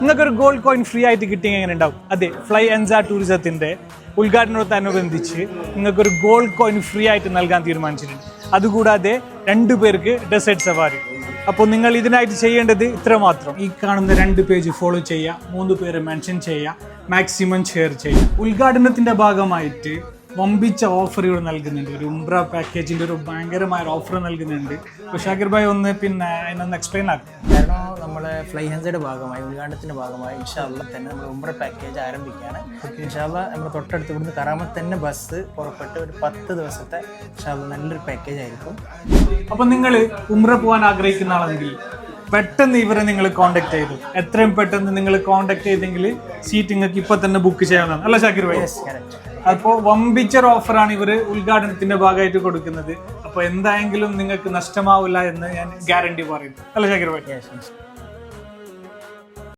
നിങ്ങൾക്കൊരു gold coin free ആയിട്ട് കിട്ടിയ എങ്ങനെ ഉണ്ടാവും? അതെ, ഫ്ലൈ എൻസ ടൂറിസത്തിന്റെ ഉദ്ഘാടനത്തോടനുബന്ധിച്ച് നിങ്ങൾക്കൊരു ഗോൾഡ് കോയിൻ ഫ്രീ ആയിട്ട് നൽകാൻ തീരുമാനിച്ചിട്ടുണ്ട്. അതുകൂടാതെ 2 പേർക്ക് ഡെസേർട്ട് സവാരി. അപ്പോൾ നിങ്ങൾ ഇതിനായിട്ട് ചെയ്യേണ്ടത് ഇത്ര മാത്രം. ഈ കാണുന്ന 2 പേജ് ഫോളോ ചെയ്യുക, 3 പേര് മെൻഷൻ ചെയ്യുക, മാക്സിമം ഷെയർ ചെയ്യുക. ഉദ്ഘാടനത്തിന്റെ ഭാഗമായിട്ട് വമ്പിച്ച ഓഫർ ഇവിടെ നൽകുന്നുണ്ട്. ഒരു ഉംറ പാക്കേജിന്റെ ഒരു ഭയങ്കരമായ ഓഫർ നൽകുന്നുണ്ട്. അപ്പോൾ ഷാക്കിർ ഭായ് അതിനൊന്ന് എക്സ്പ്ലെയിൻ ആക്കും. കാരണം നമ്മളെ ഫ്ലൈ ഹൻസയുടെ ഭാഗമായി ഉദ്ഘാടനത്തിന്റെ ഭാഗമായി ഇൻഷാല്ലാ തന്നെ നമ്മൾ ഉംറ പാക്കേജ് ആരംഭിക്കുകയാണ്. ഇൻഷാല്ലാ നമ്മൾ തൊട്ടടുത്ത് ഇവിടുന്ന് കറാമത്ത് തന്നെ ബസ് പുറപ്പെട്ട് ഒരു 10 ദിവസത്തെ ഇൻഷാല്ലാ നല്ലൊരു പാക്കേജ് ആയിരിക്കും. അപ്പോൾ നിങ്ങൾ ഉംറ പോകാൻ ആഗ്രഹിക്കുന്ന ആളെങ്കിൽ പെട്ടെന്ന് ഇവരെ നിങ്ങൾ കോൺടാക്ട് ചെയ്തു. എത്രയും പെട്ടെന്ന് നിങ്ങൾ കോൺടാക്ട് ചെയ്തെങ്കിൽ സീറ്റ് നിങ്ങൾക്ക് ഇപ്പൊ തന്നെ ബുക്ക് ചെയ്യാവുന്നതാണ്. അല്ല ഷാക്കിർ ഭായ്? അപ്പോൾ വമ്പിച്ചർ ഓഫറാണ് ഇവർ ഉദ്ഘാടനത്തിന്റെ ഭാഗമായിട്ട് കൊടുക്കുന്നത്. അപ്പോൾ എന്തായെങ്കിലും നിങ്ങൾക്ക് നഷ്ടമാവില്ല എന്ന് ഞാൻ ഗ്യാരണ്ടി പറയുന്നു. അല്ല ഷാക്കിർ ഭായ്?